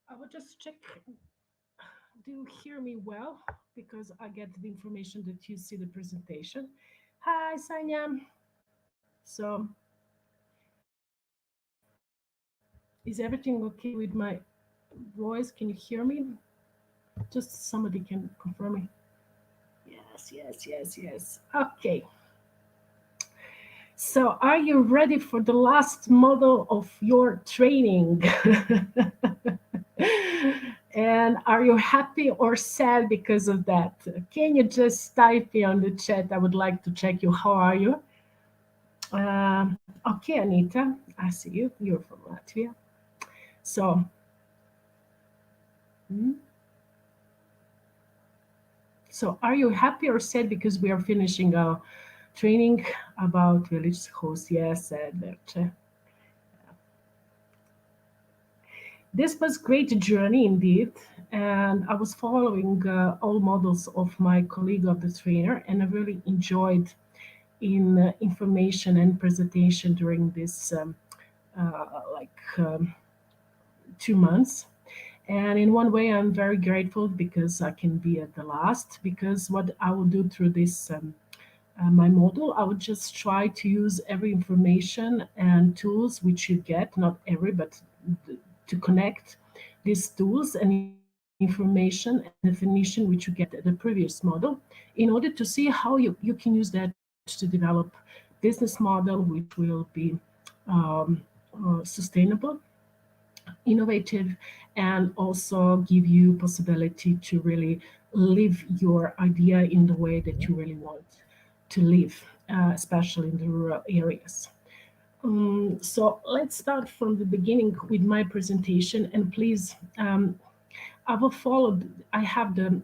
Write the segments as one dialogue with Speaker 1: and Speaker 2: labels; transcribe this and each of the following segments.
Speaker 1: I will just check. Do you hear me well? Because I get the information that you see the presentation. Hi, Sanya. So, is everything okay with my voice? Can you hear me? Just somebody can confirm me. Yes, yes, yes, yes. Okay. So, are you ready for the last model of your training? And are you happy or sad because of that? Can you just type me on the chat? I would like to check you. How are you? Okay, Anita, I see you. You're from Latvia. So, hmm, so are you happy or sad because we are finishing our training about religious hosts? Yes, said that. This was great journey indeed, and I was following all models of my colleague of the trainer, and I really enjoyed in information and presentation during this like 2 months. And in one way, I'm very grateful because I can be at the last. Because what I will do through this my model, I would just try to use every information and tools which you get, not every, but to connect these tools and information and definition which you get at the previous model in order to see how you can use that to develop business model which will be um, sustainable, innovative, and also give you possibility to really live your idea in the way that you really want to live, especially in the rural areas. So let's start from the beginning with my presentation, and please, I will follow. I have the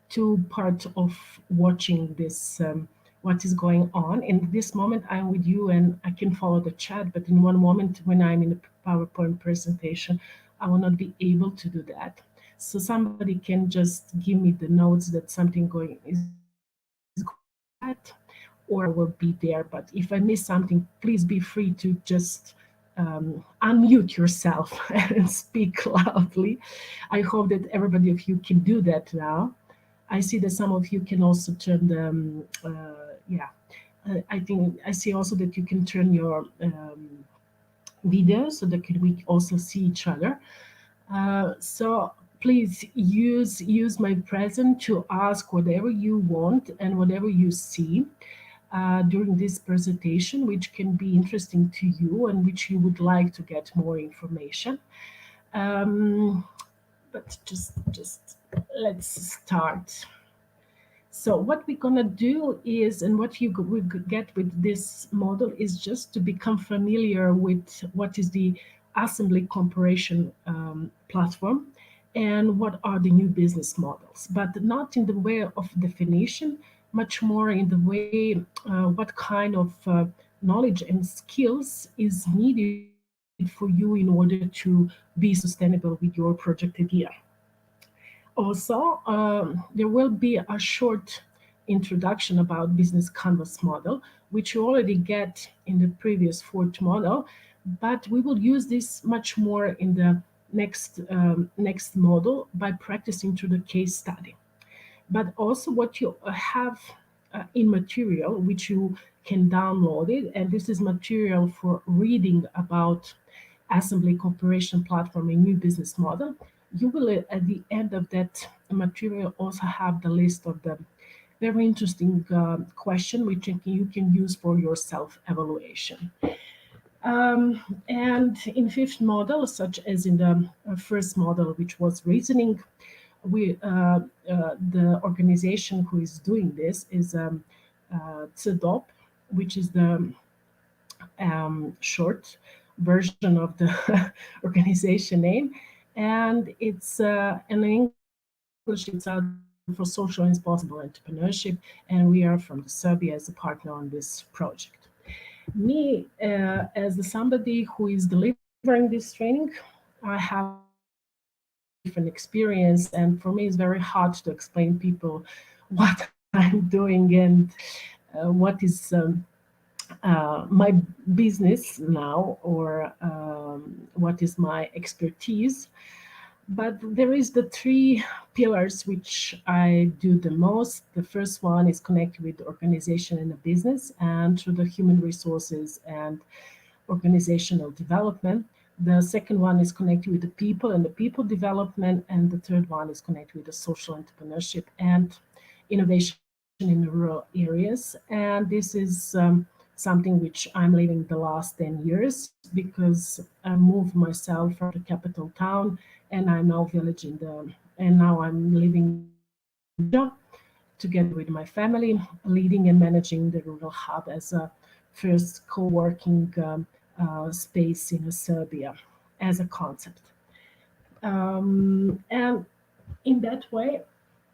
Speaker 1: two parts of watching this. What is going on in this moment? I'm with you and I can follow the chat, but in one moment when I'm in the PowerPoint presentation, I will not be able to do that. So somebody can just give me the notes that something going is going on in the chat, or I will be there. But if I miss something, please be free to just unmute yourself and speak loudly. I hope that everybody of you can do that now. I see that some of you can also turn the, yeah, I think I see also that you can turn your video so that we also see each other. So please use my present to ask whatever you want and whatever you see during this presentation, which can be interesting to you and which you would like to get more information. Um, but just let's start. So what we're gonna do is, and what you will get with this model is just to become familiar with what is the assembly comparison platform and what are the new business models, but not in the way of definition, much more in the way what kind of knowledge and skills is needed for you in order to be sustainable with your project idea. Also, there will be a short introduction about business canvas model, which you already get in the previous fourth model, but we will use this much more in the next model by practicing through the case study. But also what you have in material, which you can download it, and this is material for reading about assembly cooperation platform, a new business model. You will at the end of that material also have the list of the very interesting question which you can use for your self evaluation. And in fifth model, such as in the first model, which was reasoning, the organization who is doing this is CEDOP, which is the short version of the organization name, and it's in English it's for social and responsible entrepreneurship, and we are from Serbia as a partner on this project. Me, as somebody who is delivering this training, I have different experience, and for me, it's very hard to explain people what I'm doing and what is my business now, or what is my expertise. But there is the three pillars which I do the most. The first one is connected with the organization and the business, and through the human resources and organizational development. The second one is connected with the people and the people development, and the third one is connected with the social entrepreneurship and innovation in the rural areas. And this is something which I'm living the last 10 years, because I moved myself from the capital town, and I'm now village in the and now I'm living in the Georgia, together with my family, leading and managing the rural hub as a first co-working space in Serbia as a concept. And in that way,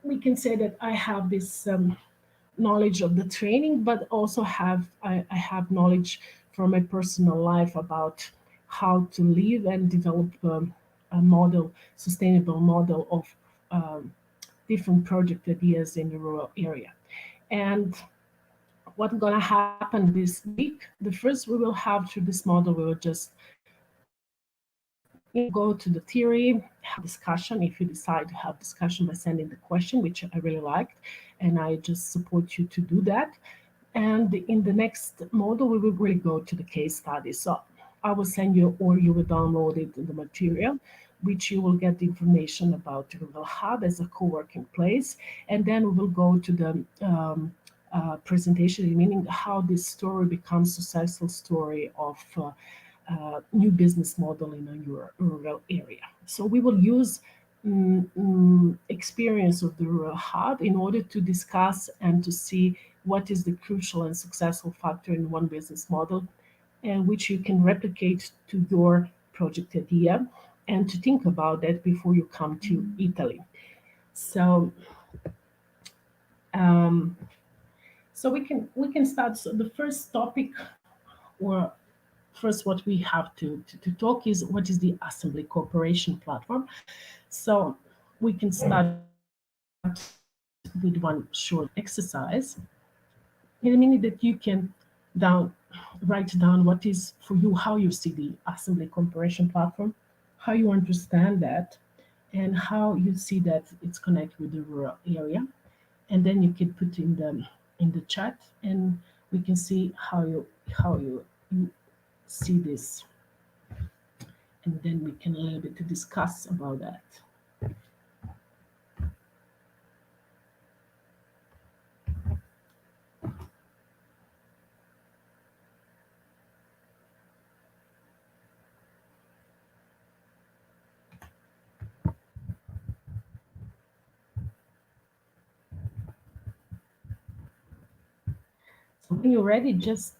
Speaker 1: we can say that I have this knowledge of the training, but also I have knowledge from my personal life about how to live and develop a model, sustainable model of um, different project ideas in the rural area. And what's going to happen this week? The first we will have through this model, we will just go to the theory, have discussion. If you decide to have discussion by sending the question, which I really liked, and I just support you to do that. And in the next model, we will really go to the case study. So I will send you, or you will download it, the material, which you will get the information about the Rural Hub as a co-working place. And then we will go to the presentation, meaning how this story becomes a successful story of new business model in a rural area. So we will use experience of the rural hub in order to discuss and to see what is the crucial and successful factor in one business model, and which you can replicate to your project idea, and to think about that before you come to Italy. So um, so we can start. So the first topic, or first what we have to talk, is what is the assembly cooperation platform. So we can start with one short exercise in a minute, that you can down write down what is for you, how you see the assembly cooperation platform, how you understand that, and how you see that it's connected with the rural area. And then you can put in the chat, and we can see how you see this, and then we can a little bit to discuss about that. So when you're ready, just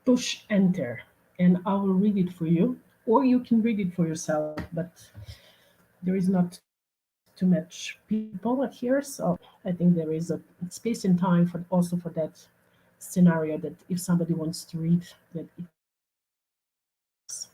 Speaker 1: push enter, and I will read it for you, or you can read it for yourself. But there is not too much people here, so I think there is a space and time for also for that scenario, that if somebody wants to read, that it works.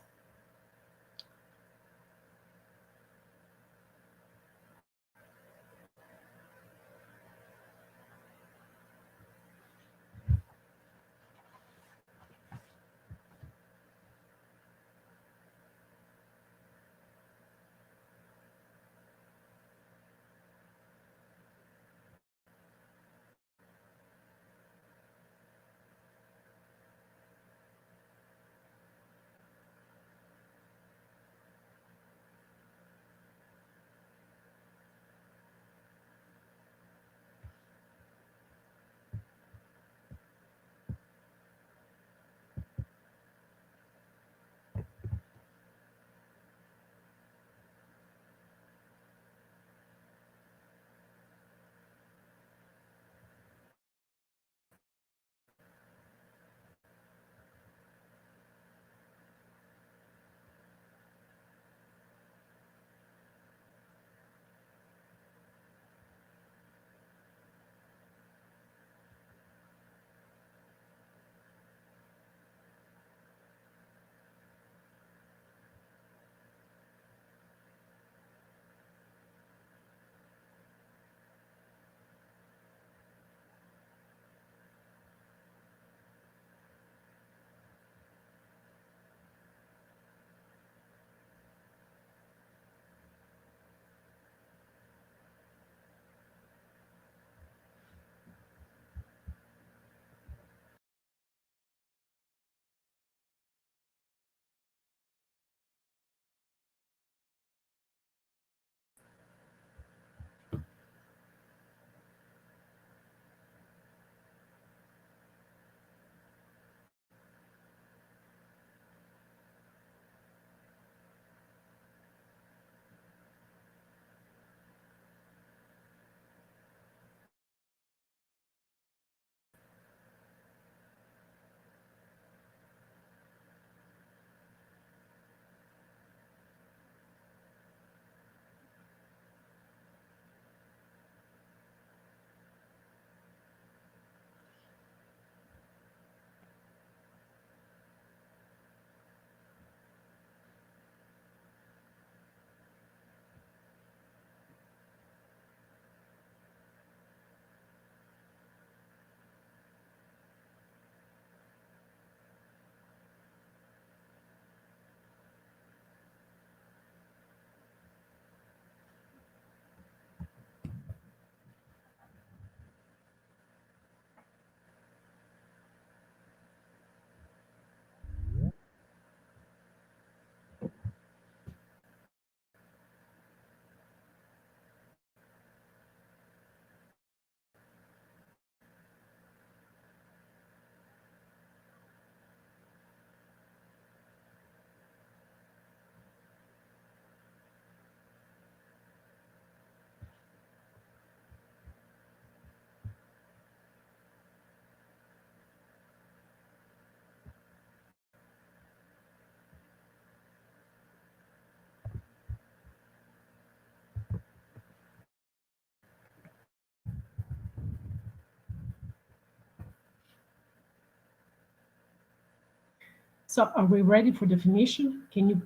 Speaker 1: So are we ready for definition? Can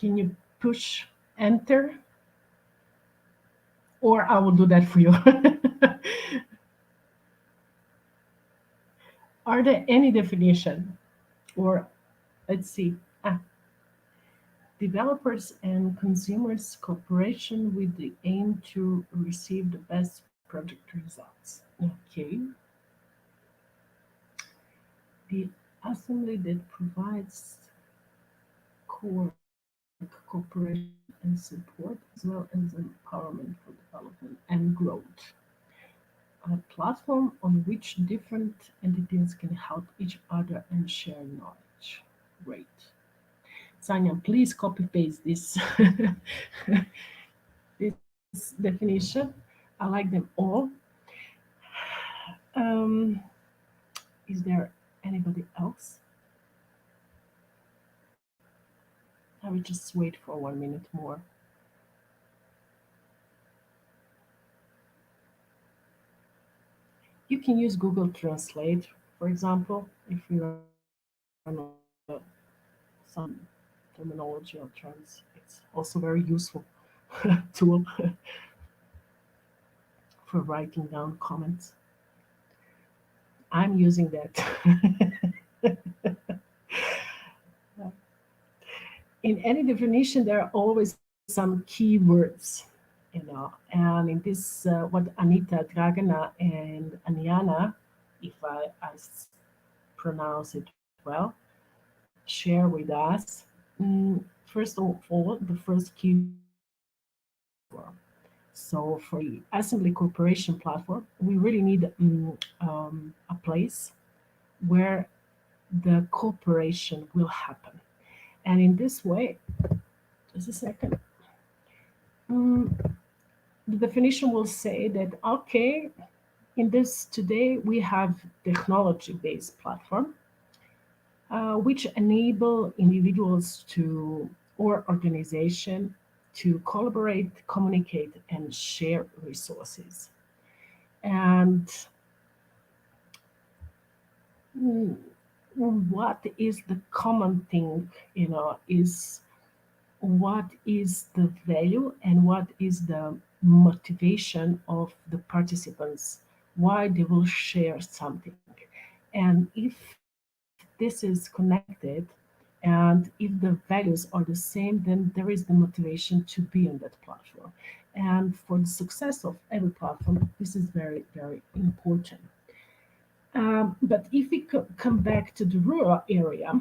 Speaker 1: you push enter, or I will do that for you? Are there any definition, or let's see, developers and consumers cooperation with the aim to receive the best project results. Okay, the assembly that provides core cooperation and support, as well as empowerment for development and growth. A platform on which different entities can help each other and share knowledge. Great. Sanya, please copy paste this this definition. I like them all. Um, is there anybody else? I will just wait for 1 minute more. You can use Google Translate, for example, if you are not some terminology or terms. It's also very useful tool for writing down comments. I'm using that. In any definition, there are always some key words, and in this, what Anita Dragana and Aniana, if I pronounce it well, share with us. First of all, the first keyword is platform. So for the assembly cooperation platform, we really need a place where the cooperation will happen. And in this way, just a second, mm, the definition will say that, okay, in this today we have technology based platform which enable individuals to or organization to collaborate, communicate, and share resources. And mm, what is the common thing, is what is the value and what is the motivation of the participants, why they will share something. And if this is connected and if the values are the same, then there is the motivation to be on that platform. And for the success of every platform, this is very, very important. But if we come back to the rural area,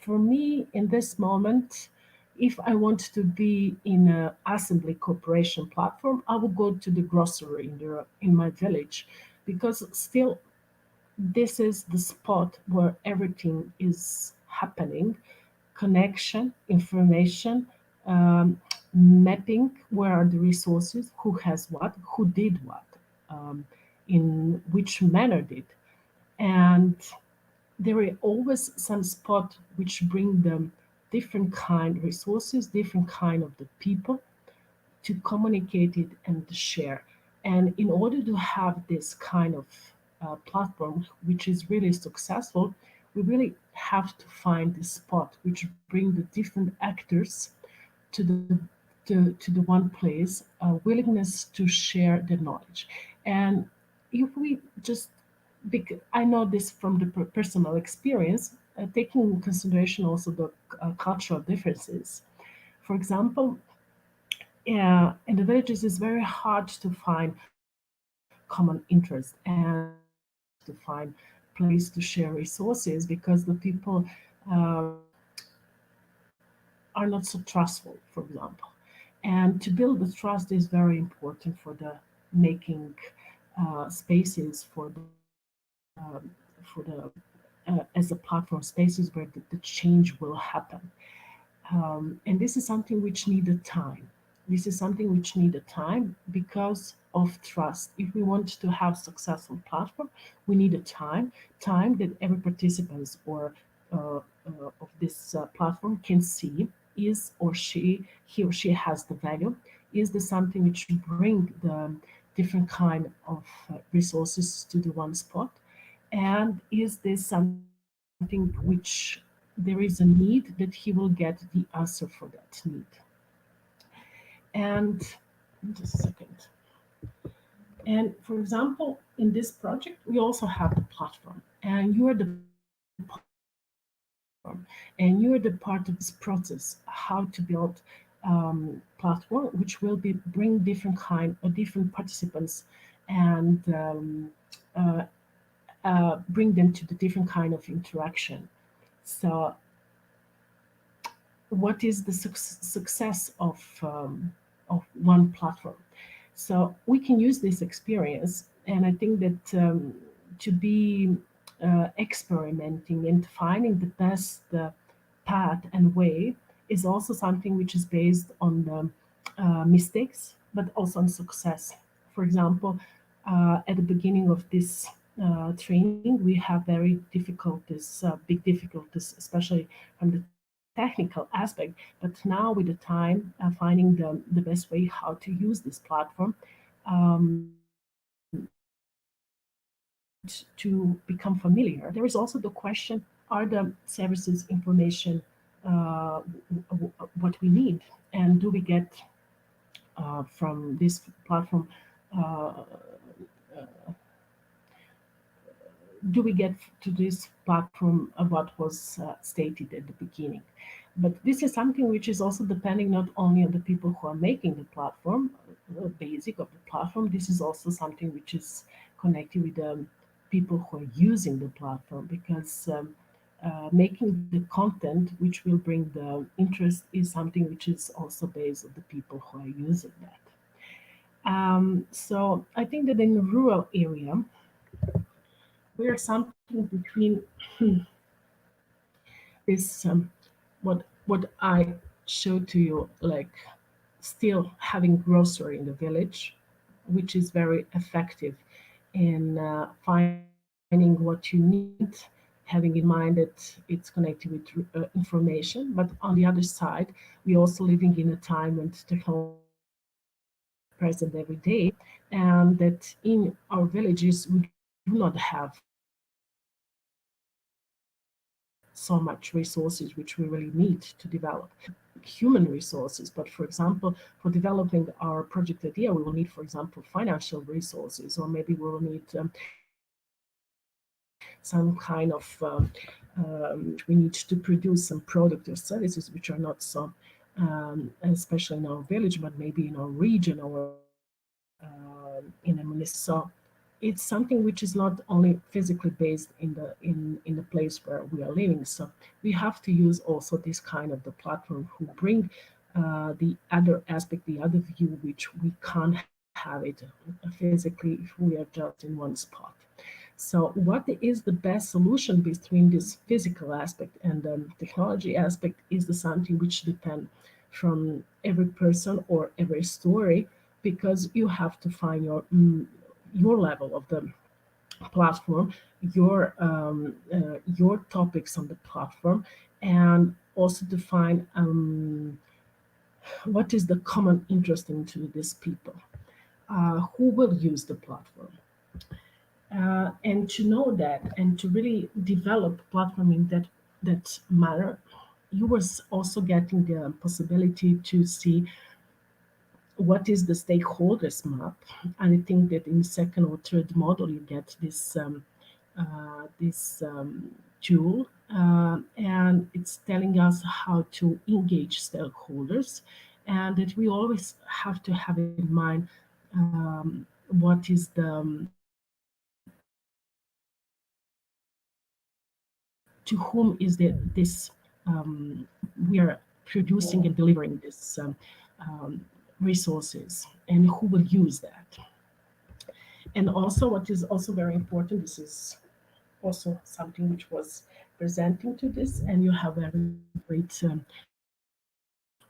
Speaker 1: for me in this moment, if I want to be in a assembly cooperation platform, I will go to the grocery in my village, because still this is the spot where everything is happening: connection, information, mapping, where are the resources, who has what, who did what, um, in which manner did. And there are always some spot which bring them different kind resources, different kind of the people to communicate it and to share. And in order to have this kind of platform, which is really successful, we really have to find the spot which bring the different actors to the one place, willingness to share the knowledge. And if we just, I know this from the personal experience, taking in consideration also the cultural differences. For example, in the villages, it's very hard to find common interest and it's very hard to find place to share resources because the people um, are not so trustful, for example. And to build the trust is very important for the making spaces for the as a platform spaces where the change will happen. And this is something which needed time. This is something which needed time because of trust. If we want to have successful platform, we need a time that every participant or of this platform can see is or she he or she has the value. Is this something which bring the different kind of resources to the one spot? And is this something which which there is a need, that he will get the answer for that need. And just a second. And for example, in this project, we also have the platform, and you are the part of this platform, and you are the part of this process, how to build platform, which will be bring different kind or different participants, and uh, bring them to the different kind of interaction. So what is the success of one platform? So we can use this experience, and I think that to be experimenting and finding the best path and way is also something which is based on the mistakes, but also on success. For example, at the beginning of this training, we have very difficulties, big difficulties, especially from the technical aspect. But now, with the time, finding the best way how to use this platform, and to become familiar. There is also the question: are the services information what we need, and do we get from this platform? Uh, do we get to this platform what was stated at the beginning? But this is something which is also depending not only on the people who are making the platform, basic of the platform. This is also something which is connected with the people who are using the platform, because making the content which will bring the interest is something which is also based on the people who are using that. So I think that in a rural area, we are something between this what I showed to you, like still having grocery in the village, which is very effective in finding what you need, having in mind that it's connected with information. But on the other side, we also living in a time when technology is present every day, and that in our villages we do not have so much resources which we really need to develop. Human resources, but for example, for developing our project idea, we will need, for example, financial resources, or maybe we will need some kind of which we need to produce some product or services which are not so especially in our village, but maybe in our region or in a municipality. So it's something which is not only physically based in the place where we are living. So we have to use also this kind of the platform who bring the other aspect, the other view, which we can't have it physically if we are just in one spot. So what is the best solution between this physical aspect and the technology aspect is the something which depend from every person or every story, because you have to find your level of the platform, your topics on the platform, and also define what is the common interest into these people who will use the platform. And to know that and to really develop platform in that manner, you was also getting the possibility to see what is the stakeholders map. And I think that in second or third model you get this tool, and it's telling us how to engage stakeholders, and that we always have to have in mind what is to whom is we are producing and delivering this resources, and who will use that. And also, what is also very important, this is also something which was presenting to this, and you have a very great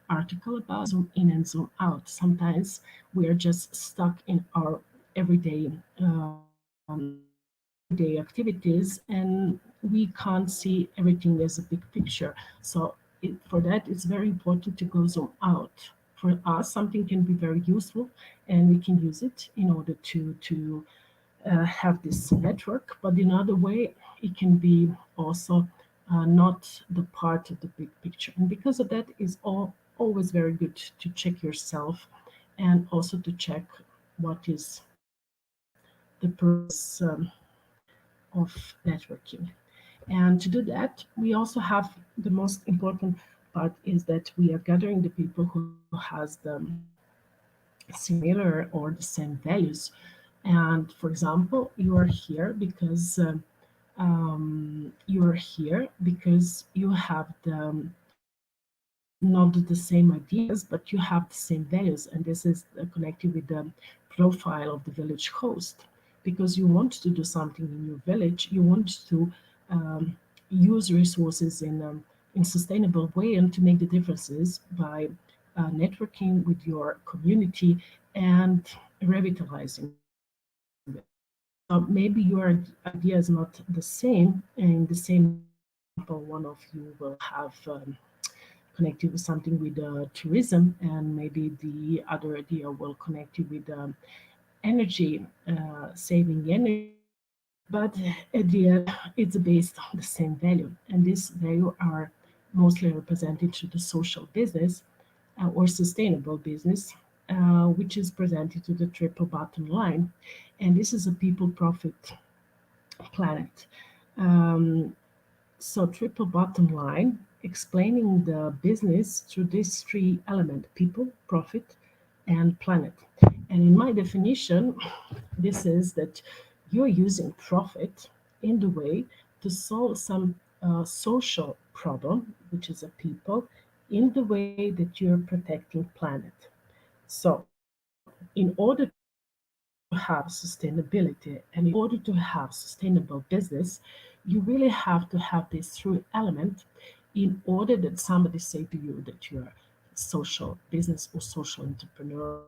Speaker 1: article about zoom in and zoom out. Sometimes we are just stuck in our everyday everyday activities, and we can't see everything as a big picture. So for that, it's very important to go zoom out. For us, something can be very useful, and we can use it in order to have this network. But in other way, it can be also not the part of the big picture. And because of that, it's always very good to check yourself and also to check what is the purpose of networking. And to do that, we also have the most important part is that we are gathering the people who has the similar or the same values. And for example, you are here because you are here because you have the not the same ideas, but you have the same values, and this is connected with the profile of the village host. Because you want to do something in your village, you want to um, use resources in sustainable way and to make the differences by networking with your community and revitalizing it. So maybe your idea is not the same. In the same example, one of you will have connected with something with tourism, and maybe the other idea will connect you with energy, saving energy. But at the end, it's based on the same value, and this value are mostly represented through the social business or sustainable business, which is presented to the triple bottom line, and this is a people, profit, planet. Um, so triple bottom line, explaining the business through these three elements: people, profit, and planet. And in my definition, this is that you're using profit in the way to solve some social problem, which is a people, in the way that you're protecting planet. So in order to have sustainability and in order to have sustainable business, you really have to have these three elements in order that somebody say to you that you're a social business or social entrepreneur or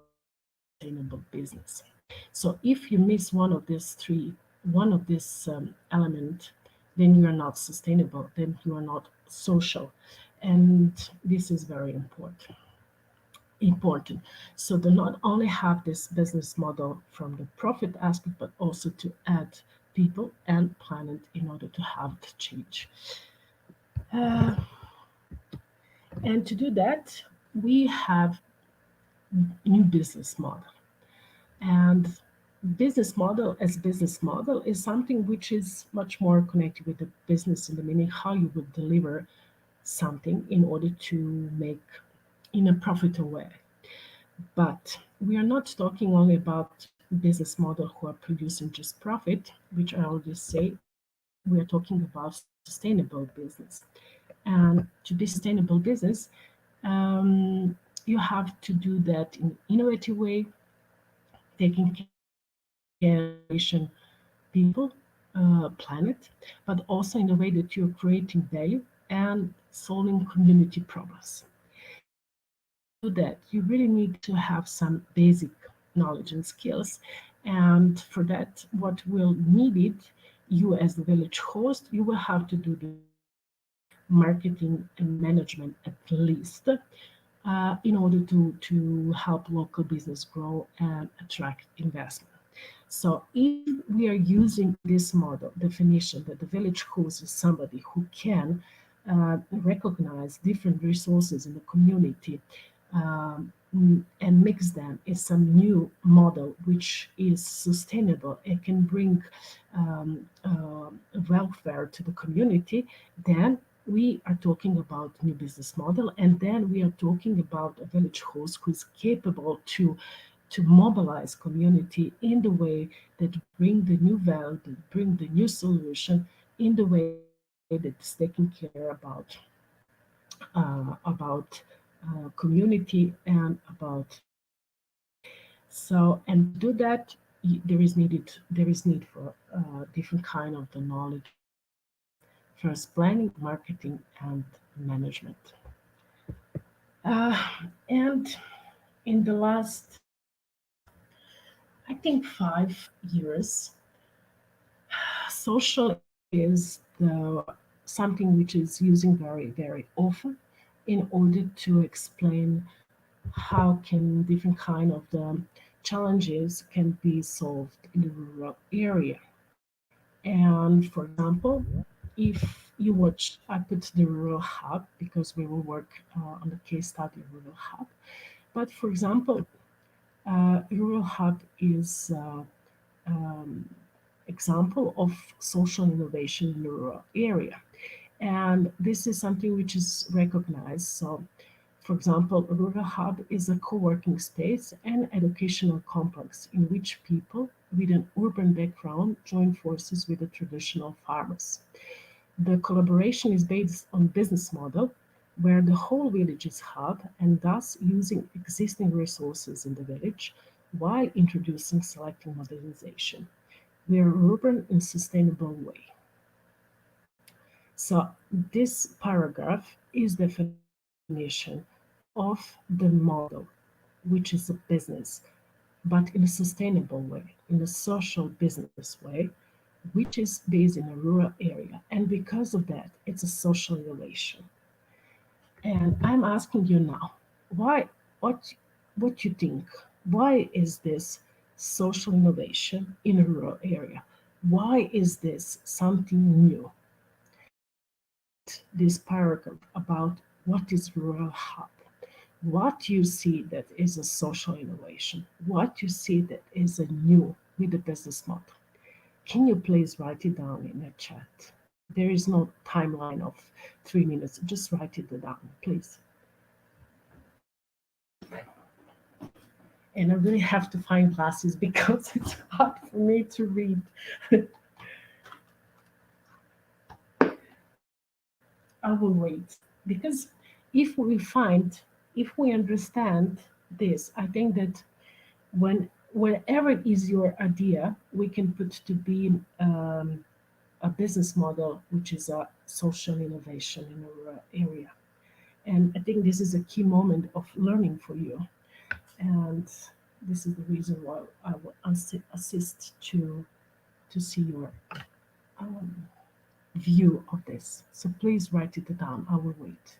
Speaker 1: sustainable business. So if you miss one of these three, one of this element, then you are not sustainable, then you are not social. And this is very important. So to not only have this business model from the profit aspect, but also to add people and planet in order to have the change. Uh, and to do that, we have new business model. And business model as business model is something which is much more connected with the business in the meaning how you would deliver something in order to make in a profitable way. But we are not talking only about business model who are producing just profit, which I already say. We are talking about sustainable business. And to be sustainable business, you have to do that in innovative way, taking care of generation, people, planet, but also in the way that you're creating value and solving community problems. And to do that, you really need to have some basic knowledge and skills. And for that, what will need it, you as the village host, you will have to do the marketing and management at least in order to help local business grow and attract investment. So if we are using this model definition that the village host is somebody who can recognize different resources in the community and mix them in some new model which is sustainable and can bring welfare to the community, then we are talking about new business model, and then we are talking about a village host who is capable to mobilize community in the way that bring the new value, that bring the new solution in the way that is taking care about community and about planet. So, and to do that, there is need for different kind of the knowledge of first planning, marketing, and management. And in the last, I think, 5 years, social is the something which is using very often in order to explain how can different kind of the challenges can be solved in the rural area. And for example, if you watch, I put the rural hub because we will work on the case study rural hub. But for example, rural hub is example of social innovation in the rural area. And this is something which is recognized. So, for example, a rural hub is a co working space and educational complex in which people with an urban background join forces with the traditional farmers. The collaboration is based on business model where the whole village is hub and thus using existing resources in the village while introducing selective modernization. We are urban in sustainable way. So this paragraph is definition of the model, which is a business, but in a sustainable way, in a social business way, which is based in a rural area. And because of that, it's a social relation. And I'm asking you now, why, what, what you think? Why is this social innovation in a rural area? Why is this something new? Read this paragraph about what is rural hub, what you see that is a social innovation, what you see that is a new with the business model. Can you please write it down in the chat? There is no timeline of 3 minutes. Just write it down, please. And I really have to find glasses because it's hard for me to read. I will wait because if we understand this, I think that wherever is your idea, we can put to be a business model which is a social innovation in our area. And I think this is a key moment of learning for you. And this is the reason why I will assist to see your um, view of this. So please write it down. I will wait.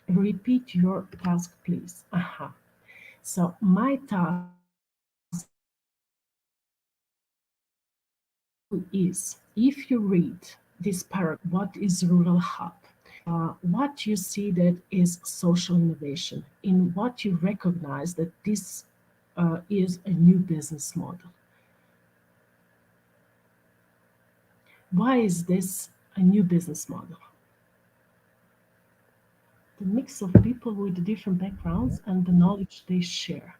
Speaker 1: Repeat your task, please. Aha. So my task is, if you read this paragraph, what is rural hub? What you see that is social innovation, in what you recognize that this is a new business model. Why is this a new business model? The mix of people with different backgrounds and the knowledge they share.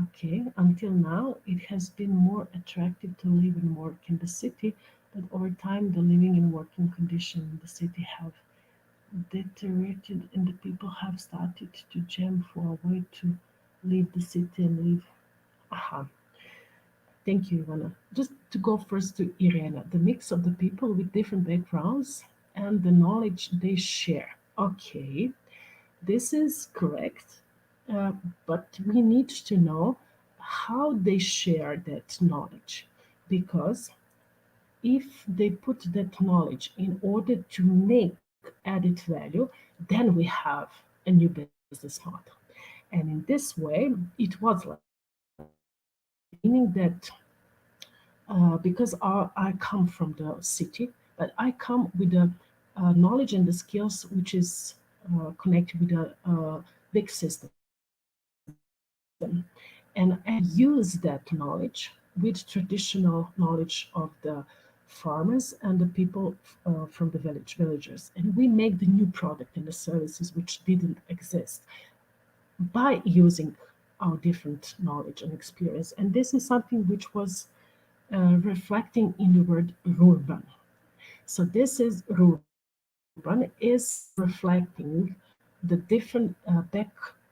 Speaker 1: Okay, until now, it has been more attractive to live and work in the city, but over time, the living and working conditions in the city have deteriorated, and the people have started to jam for a way to leave the city and live. Aha. Thank you, Ivana. Just to go first to Irena, the mix of the people with different backgrounds and the knowledge they share. Okay, this is correct, uh, but we need to know how they share that knowledge, because if they put that knowledge in order to make added value, then we have a new business model. And in this way, it was like that, meaning that because I come from the city, but I come with the knowledge and the skills which is connected with a big system. And I use that knowledge with traditional knowledge of the farmers and the people from the villagers. And we make the new product and the services which didn't exist by using our different knowledge and experience. And this is something which was reflecting in the word urban. So this is urban is reflecting the different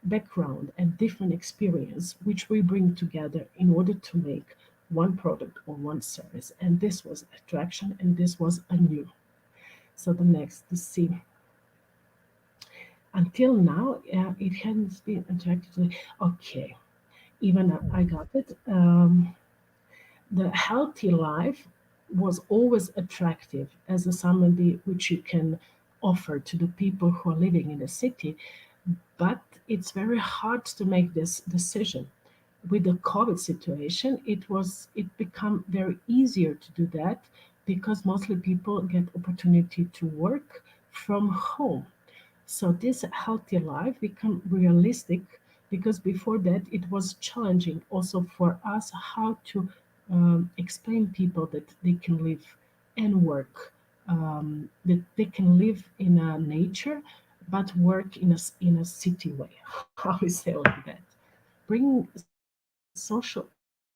Speaker 1: background and different experience which we bring together in order to make one product or one service. And this was attraction and this was a new. So the next, the C. Until now, it has been attracted. Okay, even I got it. The healthy life was always attractive as a somebody which you can offer to the people who are living in the city, but it's very hard to make this decision. With the COVID situation, it become very easier to do that because mostly people get opportunity to work from home. So this healthy life become realistic because before that it was challenging also for us how to explain people that they can live and work, that they can live in a nature but work in a city way. How we say like that? Bring social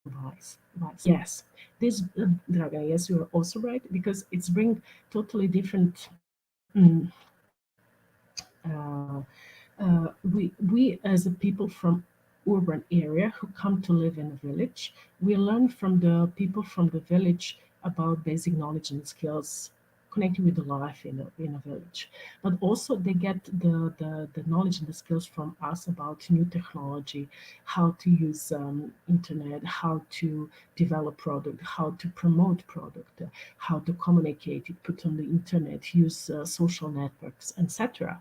Speaker 1: vice. Yes, this Dragan. Yes, you are also right because it's bring totally different. Uh, we as a people from urban area who come to live in a village, we learn from the people from the village about basic knowledge and skills connected with the life in a village. But also they get the knowledge and the skills from us about new technology, how to use internet, how to develop product, how to promote product, how to communicate it, put on the internet, use social networks, etc.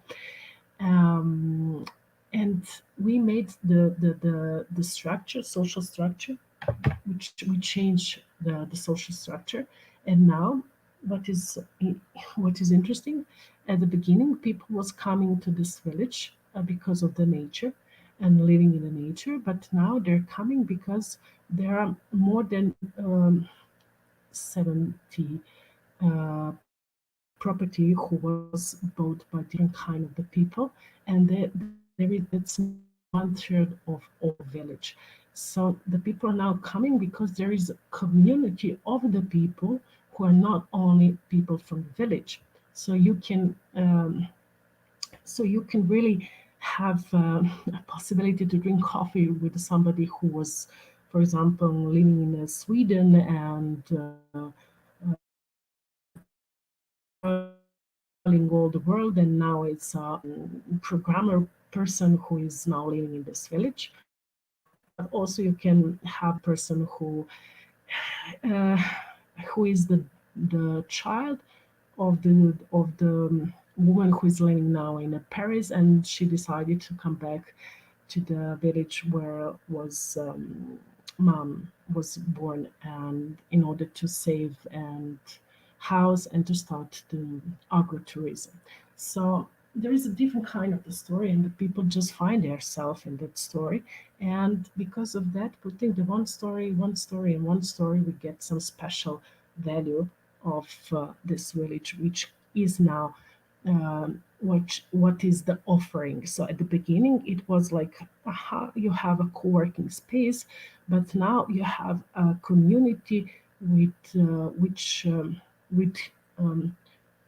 Speaker 1: um, and we made the structure, social structure, which we changed the social structure. And now what is what is interesting, at the beginning people was coming to this village because of the nature and living in the nature, but now they're coming because there are more than 70 property who was bought by different kind of the people, and that's more than one third of all village. So the people are now coming because there is a community of the people who are not only people from the village. So you can really have a possibility to drink coffee with somebody who was, for example, living in Sweden and traveling all the world, and now it's a programmer person who is now living in this village. But also you can have person uh, who is the child of the woman who is living now in Paris, and she decided to come back to the village where was mom was born, and in order to save and house and to start the agrotourism. So there is a different kind of the story, and the people just find themselves in that story. And because of that, putting the one story, and one story, we get some special value of this village, which is now what is the offering. So at the beginning it was like, aha, you have a co-working space, but now you have a community with which with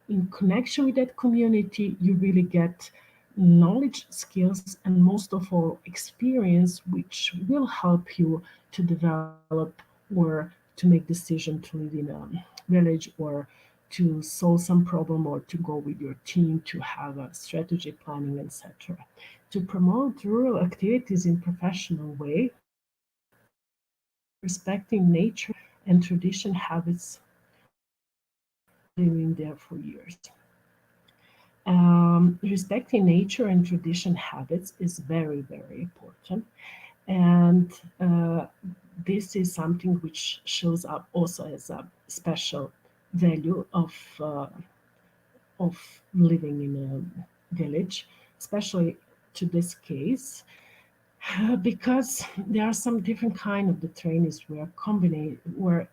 Speaker 1: in connection with that community you really get knowledge, skills, and most of all experience, which will help you to develop or to make decision to live in a village, or to solve some problem, or to go with your team to have a strategy planning, etc. To promote rural activities in professional way, respecting nature and tradition habits, living there for years. Respecting nature and tradition habits is very, very important. And this is something which shows up also as a special value of living in a village, especially to this case, because there are some different kind of the trainees where combine where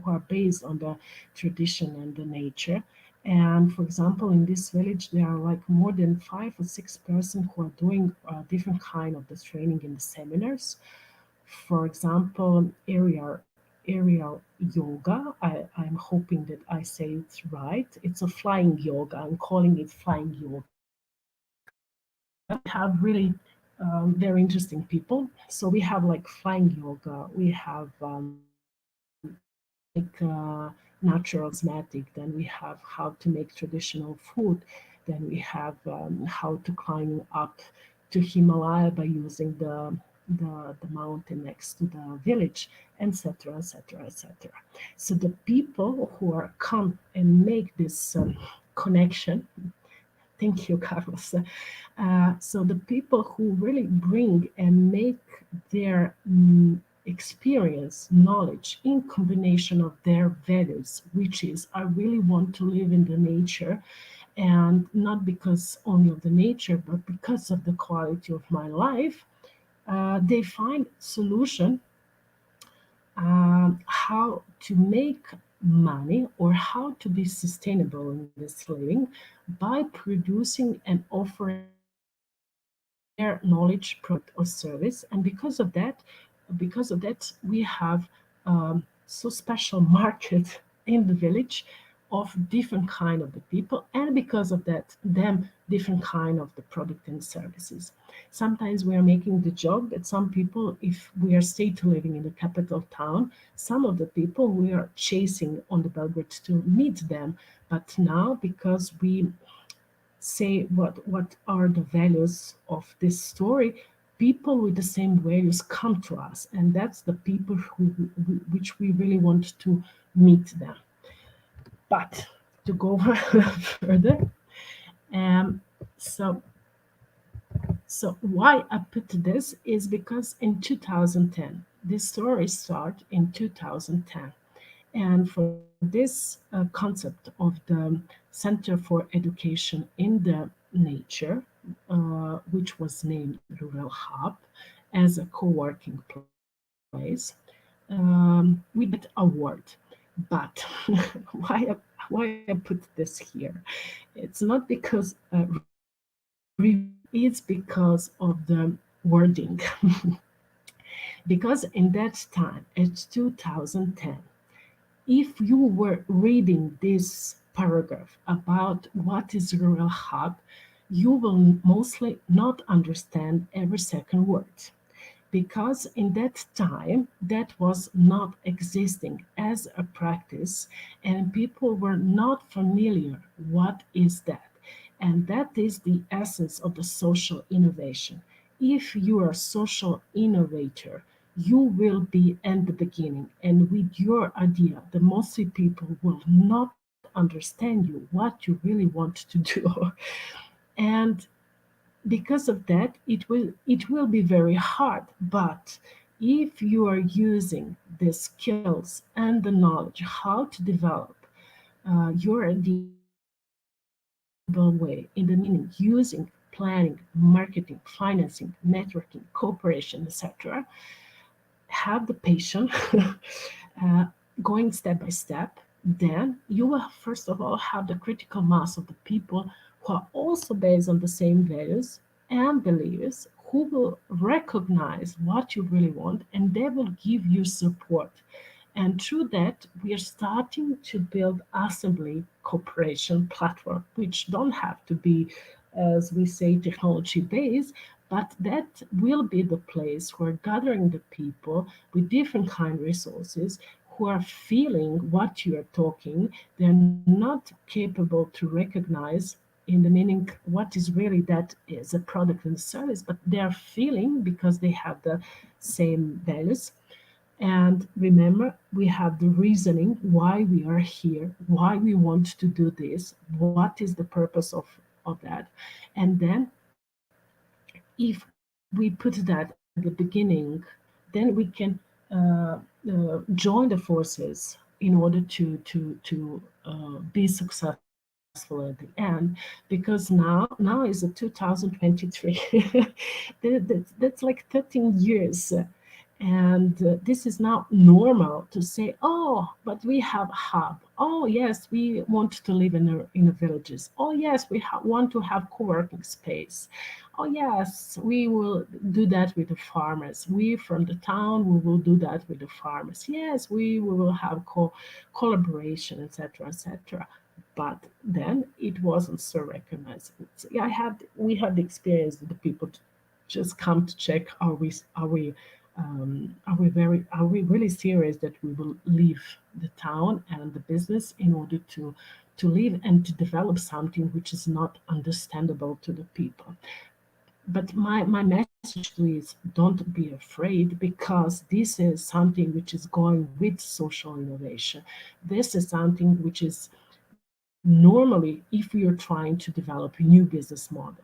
Speaker 1: who are based on the tradition and the nature. And for example, in this village, there are like more than 5 or 6 persons who are doing different kind of the training in the seminars. For example, aerial yoga. I'm hoping that I say it right. It's a flying yoga. I'm calling it flying yoga. We have really very interesting people. So we have like flying yoga. We have natural cosmetic. Then we have how to make traditional food. Then we have how to climb up to Himalaya by using the mountain next to the village, etc., etc., etc. So the people who are come and make this connection. Thank you, Carlos. So the people who really bring and make their experience, knowledge in combination of their values, which is I really want to live in the nature, and not because only of the nature, but because of the quality of my life. They find solution how to make money or how to be sustainable in this living by producing and offering their knowledge, product, or service. And because of that, we have so special market in the village of different kind of the people, and because of that, them different kind of the product and services. Sometimes we are making the joke that some people, if we are state living in the capital town, some of the people we are chasing on the Belgrade to meet them. But now, because we say what are the values of this story, people with the same values come to us, and that's the people which we really want to meet them. But to go further, um, so why I put this is because in 2010, this story started in 2010. And for this concept of the Center for Education in the Nature, which was named Rural Hub, as a co working place, we get award. But why, why I put this here? It's not because review, it's because of the wording. Because in that time, it's 2010, if you were reading this paragraph about what is rural hub, you will mostly not understand every second word, because in that time that was not existing as a practice, and people were not familiar what is that. And that is the essence of the social innovation. If you are a social innovator, you will be in the beginning, and with your idea the mostly people will not understand you what you really want to do. And because of that, it will be very hard. But if you are using the skills and the knowledge how to develop your idea in a sustainable way, in the meaning using planning, marketing, financing, networking, cooperation, etc., have the patience, uh, going step by step, then you will first of all have the critical mass of the people who are also based on the same values and beliefs, who will recognize what you really want, and they will give you support. And through that, we are starting to build assembly cooperation platform, which don't have to be, as we say, technology based, but that will be the place where gathering the people with different kind resources who are feeling what you are talking. They're not capable to recognize in the meaning what is really that is a product and service, but they are feeling because they have the same values. And remember, we have the reasoning why we are here, why we want to do this, what is the purpose of that. And then, if we put that at the beginning, then we can join the forces in order to be successful at the end. Because now is a 2023. That's like 13 years. And this is now normal to say, oh, but we have a hub. Oh, yes, we want to live in the villages. Oh, yes, we want to have co-working space. Oh, yes, we will do that with the farmers. We from the town, we will do that with the farmers. Yes, we will have collaboration, etc., etc. But then it wasn't so recognized. So, yeah, we had the experience that the people just come to check, are we really serious that we will leave the town and the business in order to live and to develop something which is not understandable to the people. But my message to you is, don't be afraid, because this is something which is going with social innovation. This is something which is normally, if we are trying to develop a new business model,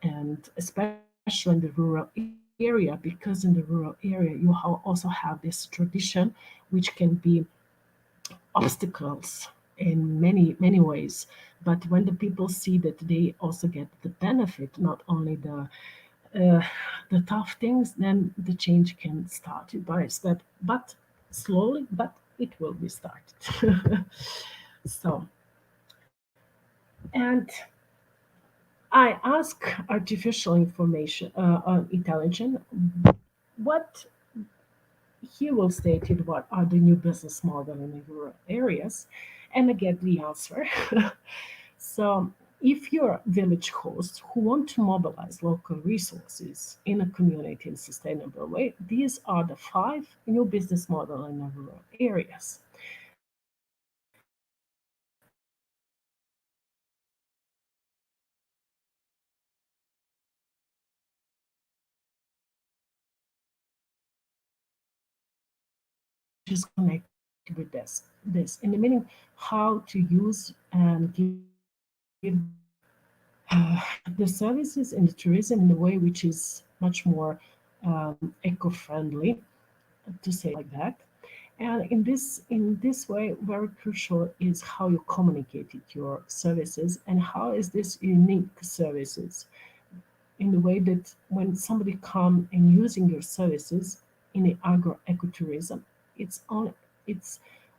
Speaker 1: and especially in the rural areas, area, because in the rural area you also have this tradition, which can be obstacles in many ways. But when the people see that they also get the benefit, not only uh, the tough things, then the change can start by step, but slowly, but it will be started. So, and I ask artificial information, intelligence, what he will state it what are the new business model in the rural areas, and I get the answer. So, if you're village hosts who want to mobilize local resources in a community in a sustainable way, these are the five new business model in the rural areas. Is connected with this in the meaning how to use and give the services in the tourism in a way which is much more eco-friendly, to say like that. And in this way, very crucial is how you communicated your services and how is this unique services in the way that when somebody come and using your services in the agro ecotourism, it's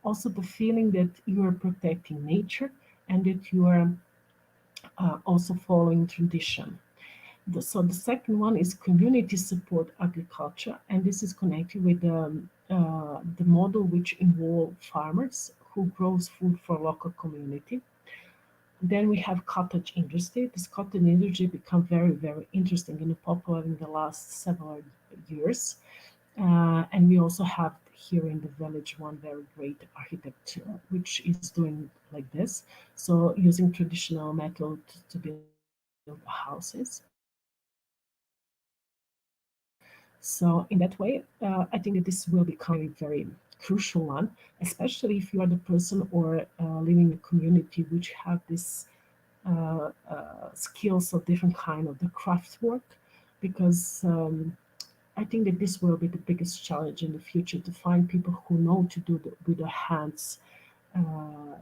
Speaker 1: also the feeling that you are protecting nature and that you are also following tradition. So the second one is community support agriculture, and this is connected with the model which involve farmers who grows food for local community. Then we have cottage industry. This cottage industry become very interesting and popular in the last several years. And we also have here in the village one very great architecture, which is doing like this. So using traditional method to build houses. So in that way, I think that this will become very crucial one, especially if you are the person or living in a community which have this skills of different kind of the craft work, because I think that this will be the biggest challenge in the future to find people who know to do with their hands uh,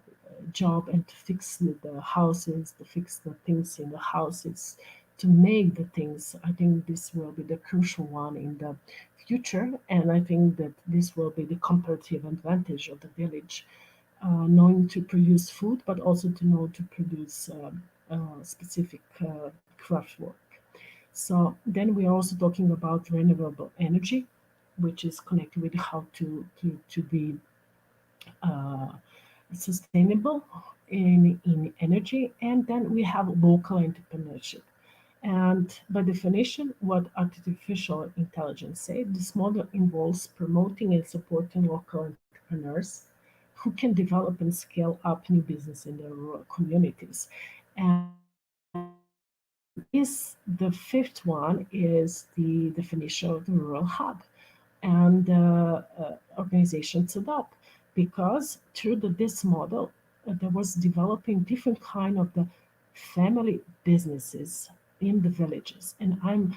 Speaker 1: job and to fix the houses, to fix the things in the houses, to make the things. I think this will be the crucial one in the future, and I think that this will be the comparative advantage of the village, knowing to produce food, but also to know to produce specific craft work. So then we are also talking about renewable energy, which is connected with how to be uh, sustainable in energy. And then we have local entrepreneurship. And by definition, what artificial intelligence say, this model involves promoting and supporting local entrepreneurs who can develop and scale up new business in their rural communities. And the fifth one is the definition of the rural hub and organizations adopt, because through this model there was developing different kind of the family businesses in the villages. And I'm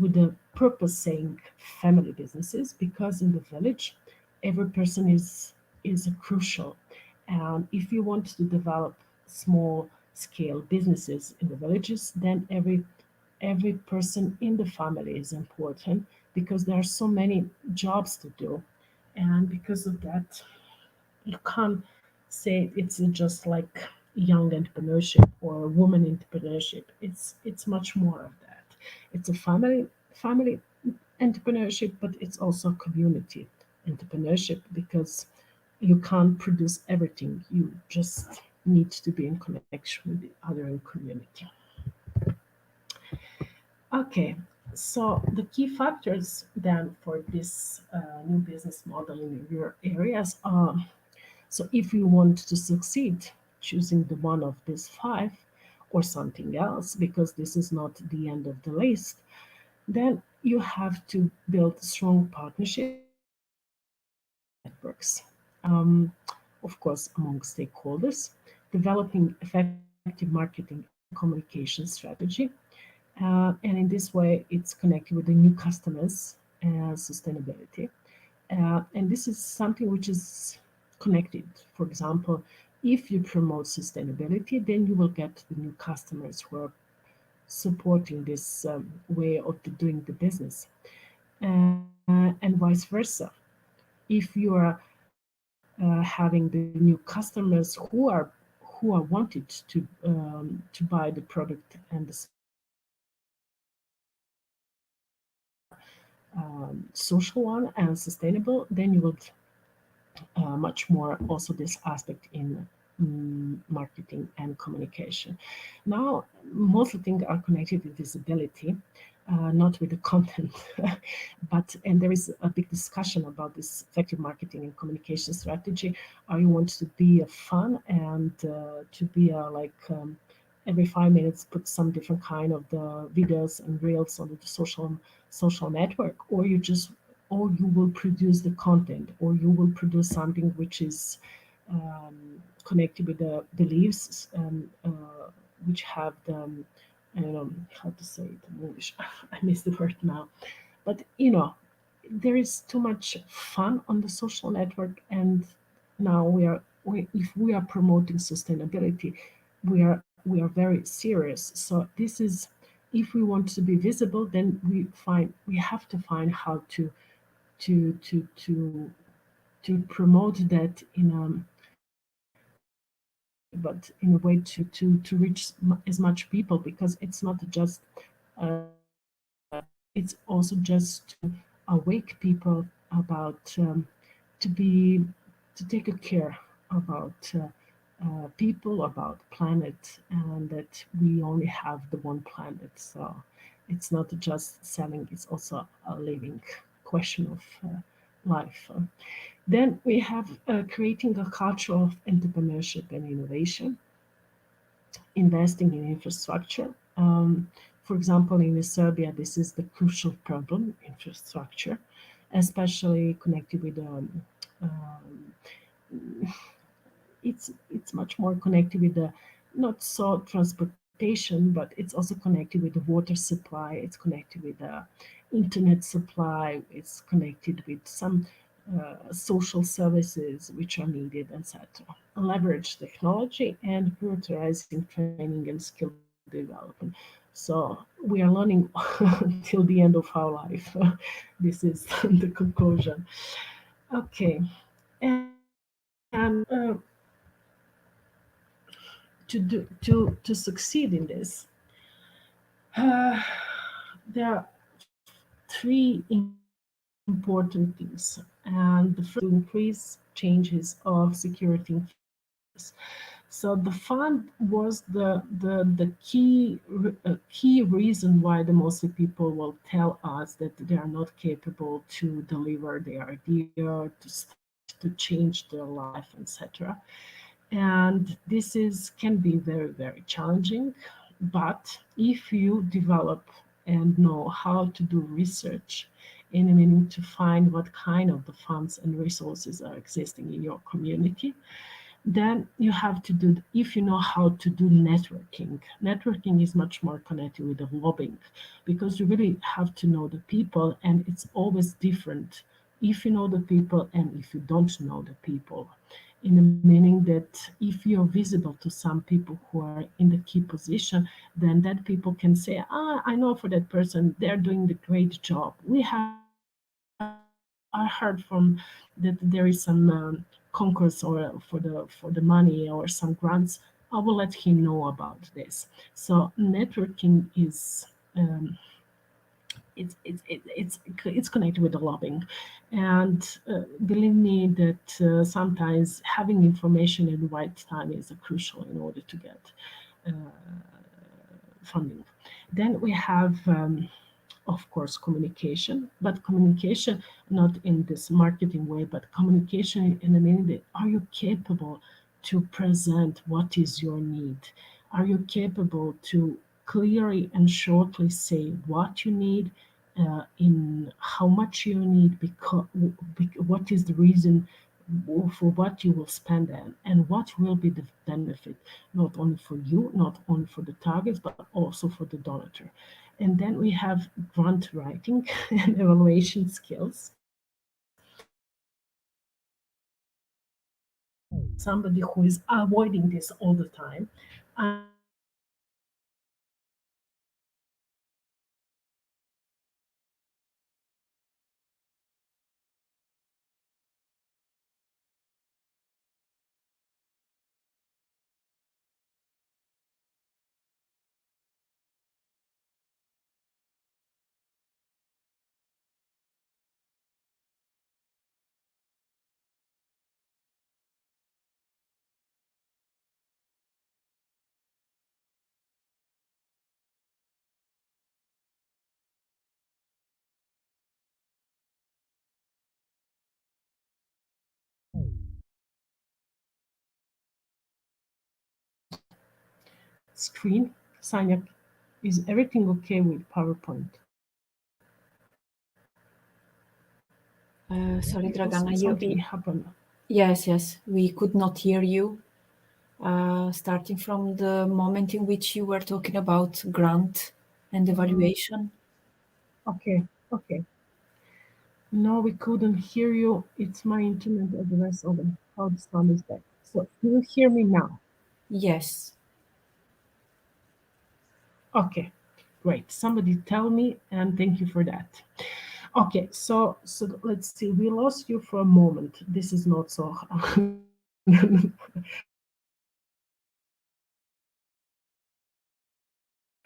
Speaker 1: with the purpose saying family businesses because in the village every person is a crucial. And if you want to develop small scale businesses in the villages, then every person in the family is important because there are so many jobs to do. And because of that, you can't say it's just like young entrepreneurship or woman entrepreneurship. It's much more of that. It's a family entrepreneurship, but it's also community entrepreneurship because you can't produce everything. You just need to be in connection with the other in community. Okay, so the key factors then for this new business model in your areas are, so if you want to succeed, choosing the one of these five or something else, because this is not the end of the list, then you have to build strong partnerships networks, of course, among stakeholders, developing effective marketing and communication strategy, And in this way, it's connected with the new customers and sustainability. And this is something which is connected. For example, if you promote sustainability, then you will get the new customers who are supporting this way of doing the business, and vice versa. If you are having the new customers who are wanted to buy the product and the service, which are social one and sustainable, then you will much more also this aspect in marketing and communication. Now, most of things are connected with visibility, not with the content. But and there is a big discussion about this effective marketing and communication strategy. Are you want to be a fun and to be a like every 5 minutes put some different kind of the videos and reels on the social network, or you just or you will produce the content, or you will produce something which is connected with the beliefs, which have the I don't know how to say it in English. I miss the word now, but there is too much fun on the social network, and now if we are promoting sustainability, we are very serious. So this is, if we want to be visible, then we have to find how to to to to promote that but in a way to reach as much people, because it's not just it's also just to awake people about to be to take a care about people, about planet, and that we only have the one planet. So it's not just selling, it's also a living question of life. Then we have creating a culture of entrepreneurship and innovation, investing in infrastructure. For example, in Serbia, this is the crucial problem: infrastructure, especially connected with it's much more connected with the not so transportation, but it's also connected with the water supply. It's connected with the internet supply. It's connected with some social services which are needed, etc. Leverage technology and prioritizing training and skill development. So we are learning till the end of our life. This is the conclusion. Okay, and to succeed in this, uh, there are three important things. And the first is to increase changes of security in families. So the fund was the key reason why the mostly people will tell us that they are not capable to deliver their idea, to start, to change their life, etc. And this is can be very very challenging, but if you develop and know how to do research in a meaning to find what kind of the funds and resources are existing in your community, then you have to do, if you know how to do networking is much more connected with the lobbying, because you really have to know the people, and it's always different if you know the people and if you don't know the people, in the meaning that if you're visible to some people who are in the key position, then that people can say, I know for that person they're doing the great job. I heard from that there is some concourse or for the money or some grants. I will let him know about this. So networking is it's connected with the lobbying, and believe me that sometimes having information in the right time is crucial in order to get uh, funding. Then we have, of course, communication, but communication not in this marketing way, but communication in the meaning that are you capable to present what is your need? Are you capable to clearly and shortly say what you need, in how much you need, because what is the reason for what you will spend and what will be the benefit, not only for you, not only for the targets, but also for the donator. And then we have grant writing and evaluation skills. Somebody who is avoiding this all the time. Screen, Sanya, is everything okay with PowerPoint?
Speaker 2: Sorry,
Speaker 1: Because
Speaker 2: Dragana,
Speaker 1: something happened.
Speaker 2: yes, yes, we could not hear you. Starting from the moment in which you were talking about grant and
Speaker 1: Uh,
Speaker 2: evaluation.
Speaker 1: okay, okay. No, we couldn't hear you. It's my internet at the rest of them. How the sound is back. So you hear me now?
Speaker 2: Yes.
Speaker 1: Okay, great. Somebody tell me, and thank you for that. Okay, so let's see. We lost you for a moment. This is not so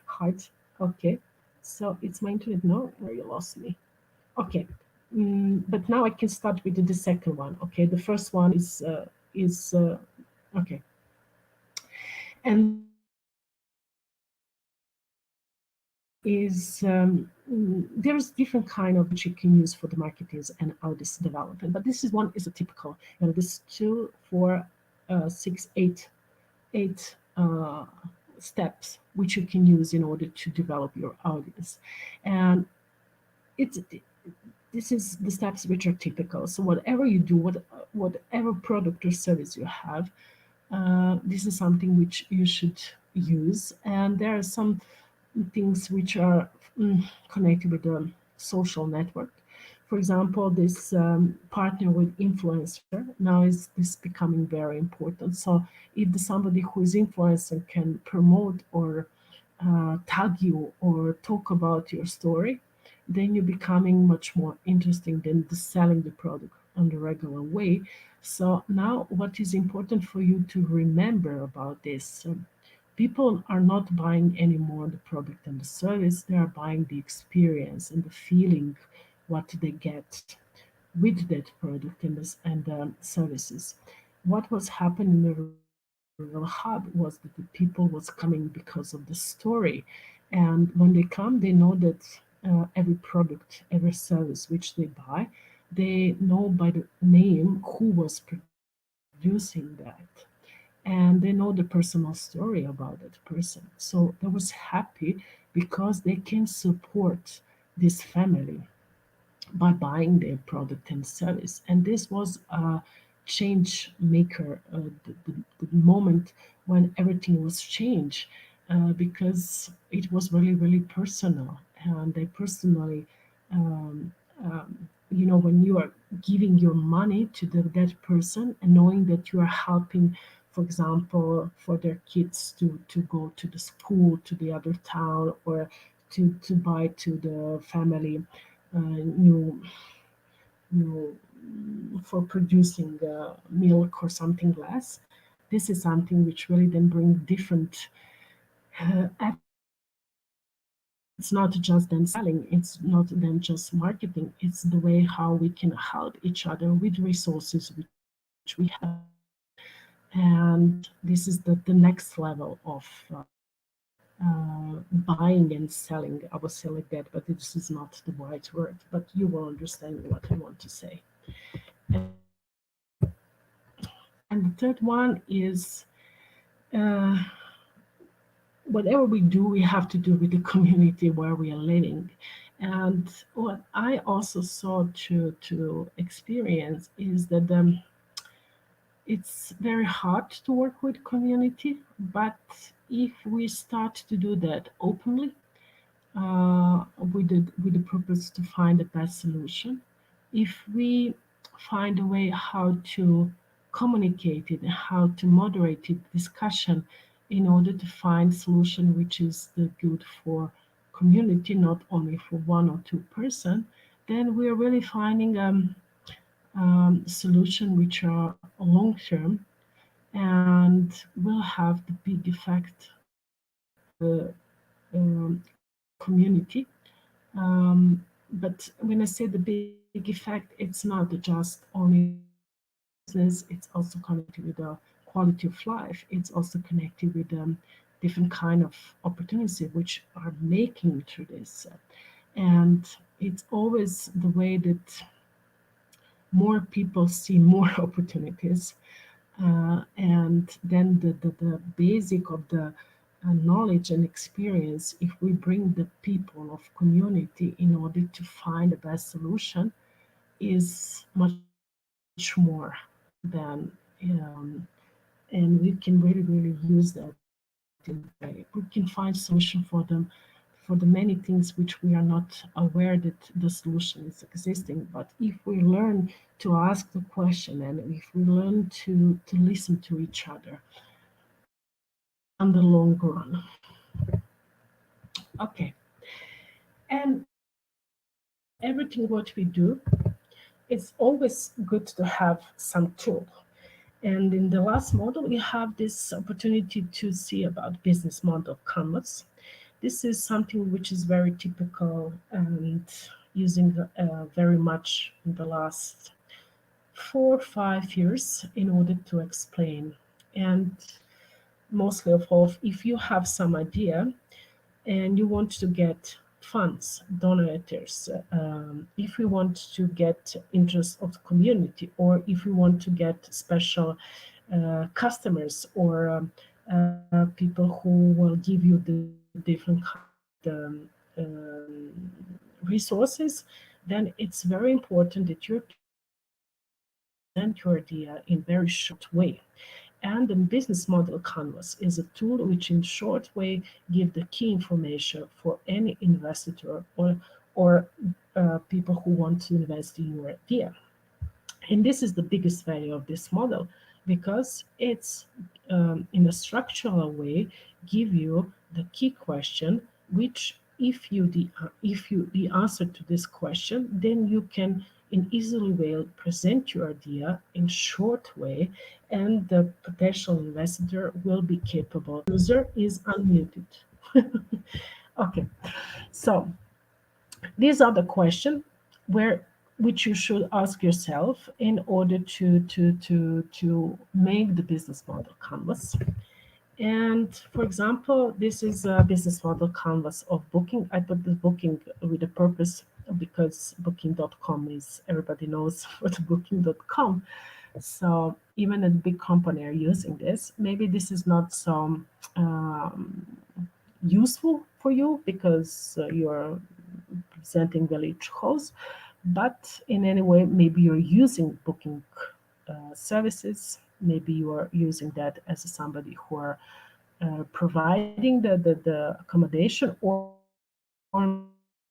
Speaker 1: hard. Okay, so it's my internet. No, or you lost me. Okay, but now I can start with the second one. Okay, the first one is okay, and the second one is there's different kind of which you can use for the marketers and how this development. But this is one is a typical. This two, four, six, eight steps which you can use in order to develop your audience, and it's this is the steps which are typical. So whatever you do, whatever product or service you have, this is something which you should use. And there are some things which are connected with the social network. For example, this partner with influencer now is this becoming very important. So if the somebody who is influencer can promote or tag you or talk about your story, then you're becoming much more interesting than the selling the product on the regular way. So now what is important for you to remember about this, people are not buying anymore the product and the service, they are buying the experience and the feeling what they get with that product and services. What was happening in the real hub was that the people was coming because of the story, and when they come, they know that every product, every service which they buy, they know by the name who was producing that, and they know the personal story about that person. So they was happy because they can support this family by buying their product and service. And this was a change maker, the moment when everything was changed, because it was really, really personal. And they personally, um, when you are giving your money to that person and knowing that you are helping, for example, for their kids to go to the school, to the other town, or to buy to the family new for producing milk or something less. This is something which really then bring different attitude. It's not just then selling, it's not then just marketing, it's the way how we can help each other with resources which we have. And this is the next level of buying and selling. I will say like that, but this is not the right word. But you will understand what I want to say. And the third one is uh, whatever we do, we have to do with the community where we are living. And what I also saw to experience is that it's very hard to work with community, but if we start to do that openly, with the purpose to find the best solution. If we find a way how to communicate it, how to moderate it, discussion, in order to find solution which is the good for community, not only for one or two person, then we're really finding solution which are long term and will have the big effect on the community. But when I say the big effect, it's not just only connected with the business, it's also connected with the quality of life. It's also connected with different kind of opportunities which are making through this. And it's always the way that more people see more opportunities. And then the basic of the knowledge and experience, if we bring the people of community in order to find the best solution, is much more than and we can really use that in that way. We can find solution for the many things which we are not aware that the solution is existing. But if we learn to ask the question and if we learn to listen to each other on the long run. Okay. And in everything what we do, it's always good to have some tool. And in the last model, we have this opportunity to see about business model canvas. This is something which is very typical and using very much in the last 4 or 5 years in order to explain. And mostly of all, if you have some idea and you want to get funds, donors, if you want to get interest of the community, or if you want to get special customers or people who will give you the different kind of resources, then it's very important that you're capable to present your idea in very short way. And the business model canvas is a tool which in short way give the key information for any investor or people who want to invest in your idea. And this is the biggest value of this model because it's in a structural way give you the key question which if you the answer to this question, then you can in easily way present your idea in short way, and the potential investor will be capable. User is unmuted. Okay, so these are the questions where which you should ask yourself in order to make the business model canvas. And for example, this is a business model canvas of booking. I put the booking with a purpose because booking.com is everybody knows what booking.com. So even a big company are using this. Maybe this is not so um, useful for you because you're presenting village host, but in any way, maybe you're using booking services. Maybe you are using that as somebody who are providing the accommodation, or maybe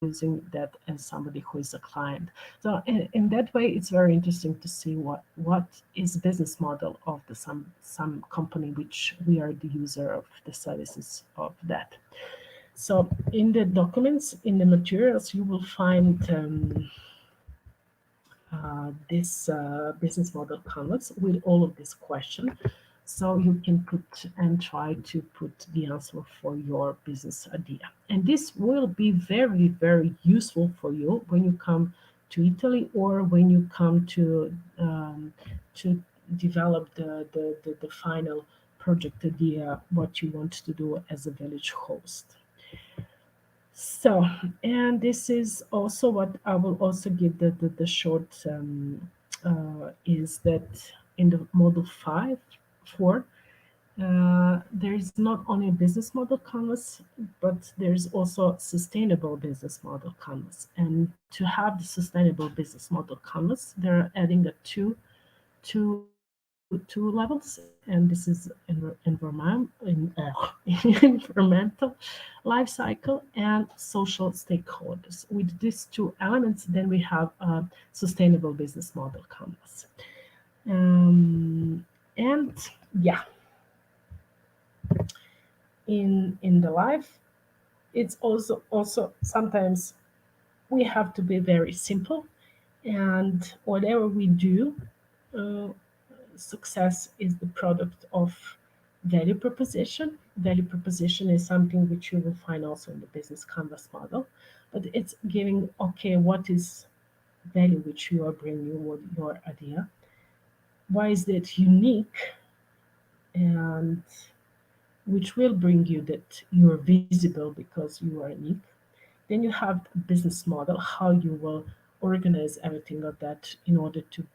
Speaker 1: you're using that as somebody who is a client. So in that way, it's very interesting to see what is business model of the some company which we are the user of the services of that. So in the documents, in the materials, you will find this business model canvas with all of this question. So you can put and try to put the answer for your business idea. And this will be very useful for you when you come to Italy or when you come to develop the final project idea, what you want to do as a village host. So, and this is also what I will also give the short is that in the model 4, there is not only a business model canvas, but there's also sustainable business model canvas. And to have the sustainable business model canvas, they're adding two levels. and this is environmental, life cycle, and social stakeholders. With these two elements, then we have a sustainable business model canvas. And yeah, in the life, it's also sometimes we have to be very simple, and whatever we do, uh, success is the product of value proposition. Value proposition is something which you will find also in the business canvas model, but it's giving, okay, what is value which you are bringing with your idea? Why is it unique, and which will bring you that you are visible because you are unique? Then you have a business model, how you will organize everything of that in order to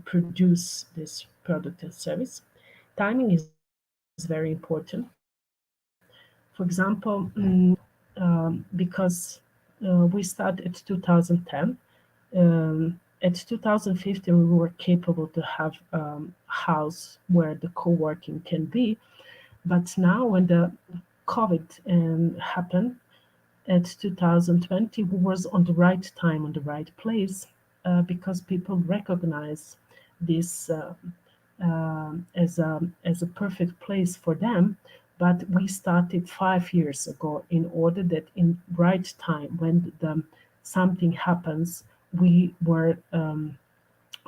Speaker 1: produce this product and service. Timing is very important. For example, because we started at 2010. At 2015, we were capable to have house where the co-working can be, but now when the COVID happened, at 2020 was on the right time, on the right place, because people recognize this as a perfect place for them. But we started 5 years ago in order that in right time when something happens, we were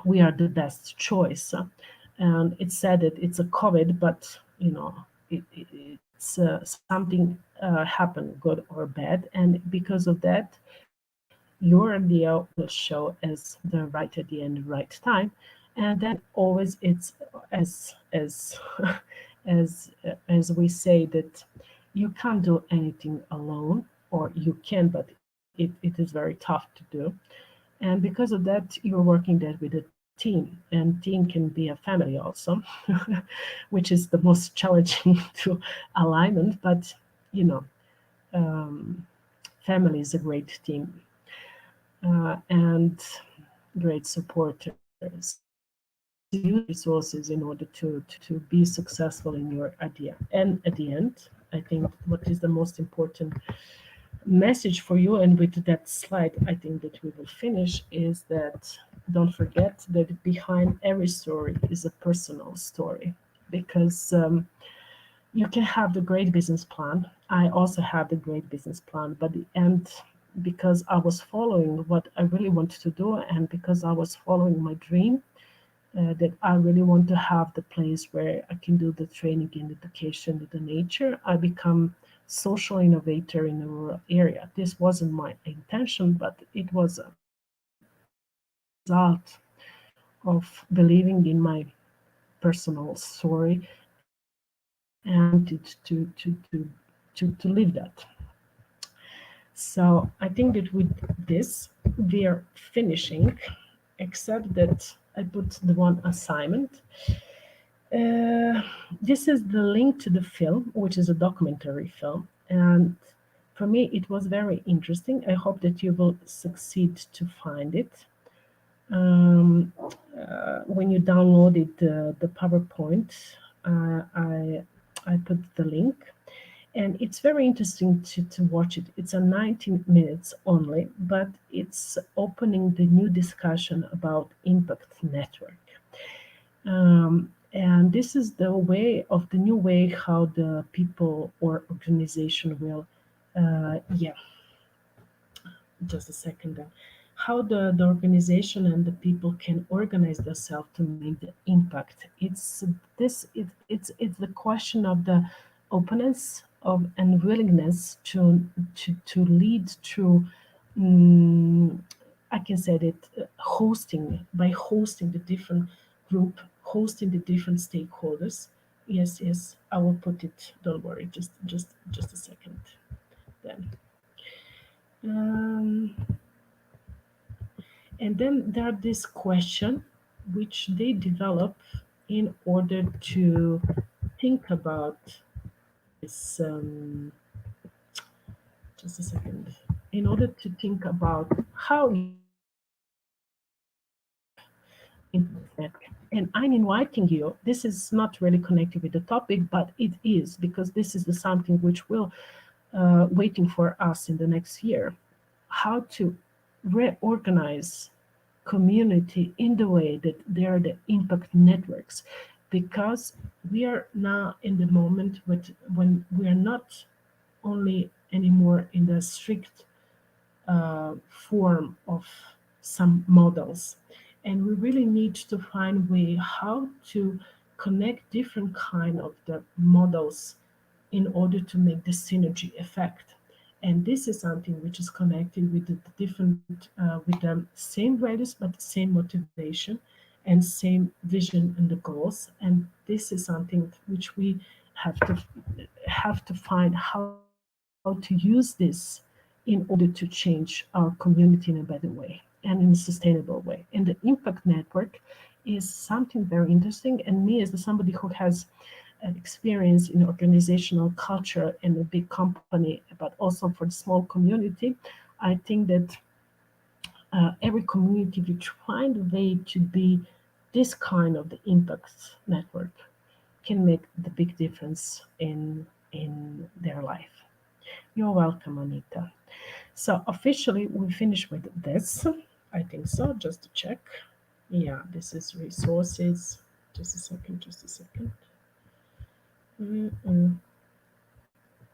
Speaker 1: we are the best choice. And it's said that it's a COVID, but it's something happened, good or bad, and because of that, your idea will show as the right idea in the right time, and then always it's as as we say that you can't do anything alone, or you can, but it is very tough to do. And because of that, you're working there with a team, and team can be a family also, which is the most challenging to alignment. But you know, um, family is a great team, and great supporters. So use these resources in order to be successful in your idea. And at the end, I think what is the most important message for you, and with that slide I think that we will finish, is that don't forget that behind every story is a personal story. Because you can have the great business plan, I also had the great business plan, but the end, because I was following what I really wanted to do, and because I was following my dream, that I really want to have the place where I can do the training and education with the nature. I become social innovator in a rural area. This wasn't my intention, but it was a result of believing in my personal story and wanted to live that. So I think that with this we are finishing, except that I put the one assignment. This is the link to the film, which is a documentary film. And for me, it was very interesting. I hope that you will succeed to find it. When you downloaded the PowerPoint, I put the link. And it's very interesting to watch it. It's a 19 minutes only, but it's opening the new discussion about impact network. And this is the way of the new way how the people or organization will, yeah, just a second then, how the organization and the people can organize themselves to make the impact. It's this it's the question of the openness of and willingness to lead through, mm, I can say that, hosting, by hosting the different group, hosting the different stakeholders. Yes, yes, I will put it, don't worry, just a second then. um, and then there are this question which they develop in order to think about this, just a second, in order to think about how you can develop in impact network. And I'm inviting you. This is not really connected with the topic, but it is because this is the something which will waiting for us in the next year. How to reorganize community in the way that they are the impact networks, because we are now in the moment when we are not only anymore in the strict form of some models. And we really need to find a way how to connect different kind of the models in order to make the synergy effect. And this is something which is connected with the different, with the same values, but the same motivation and same vision and the goals. And this is something which we have to find how to use this in order to change our community in a better way and in a sustainable way. And the impact network is something very interesting. And me, as somebody who has experience in organizational culture in a big company, but also for the small community, I think that every community which find a way to be this kind of the impact network can make the big difference in their life. You're welcome, Anita. So officially, we finish with this. I think so. Just to check. Yeah, this is resources. Just a second. Just a second. Mm-mm.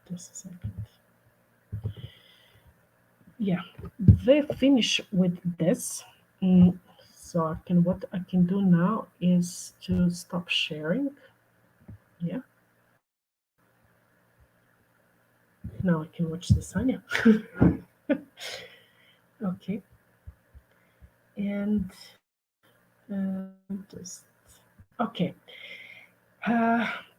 Speaker 1: Just a second. Yeah, we finish with this. Mm, so what I can do now is to stop sharing. Yeah. Now I can watch the Sanya. Okay. And just okay.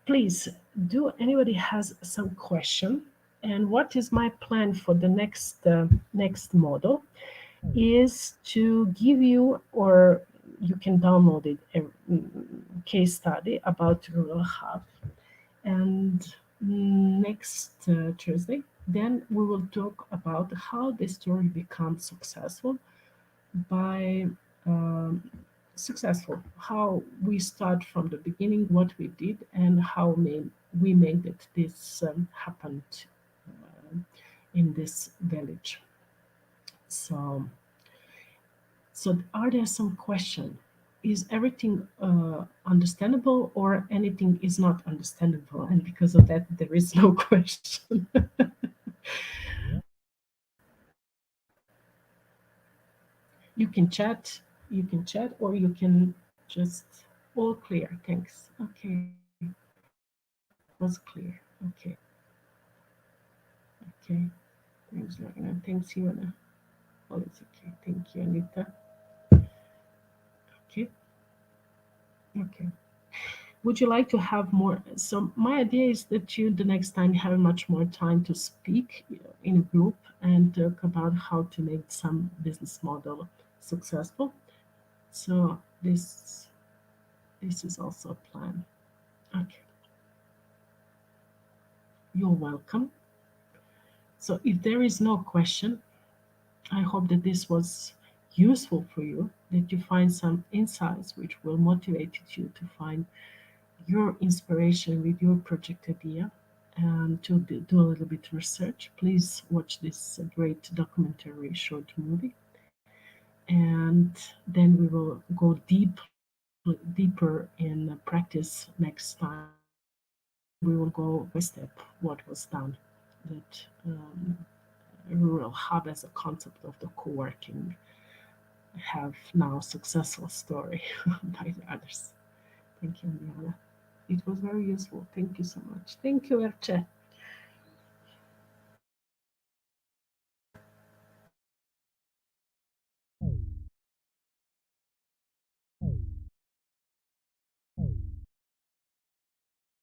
Speaker 1: Please, do anybody has some question? And what is my plan for the next model? Is to give you, or you can download it, a case study about rural hub. And next Thursday, then we will talk about how the story becomes successful by um, successful, how we start from the beginning, what we did, and how we made it this happened uh, in this village. So, are there some question? Is everything understandable, or anything is not understandable? And because of that, there is no question. You can chat, or you can just all clear. Thanks. Okay, was clear. Okay, okay. Thanks, Lorena. Thanks, Ivana. All is okay. Thank you, Anita. Okay, okay. Would you like to have more? So my idea is that you, the next time, have much more time to speak in a group and talk about how to make some business model successful. So this is also a plan. Okay, you're welcome. So if there is no question, I hope that this was useful for you, that you find some insights which will motivate you to find your inspiration with your project idea and to do a little bit research. Please watch this great documentary short movie, and then we will go deeper in practice next time. We will go by step what was done, that rural hub as a concept of the co-working have now successful story by the others. Thank you, Diana. It was very useful. Thank you so much. Thank you, Erce.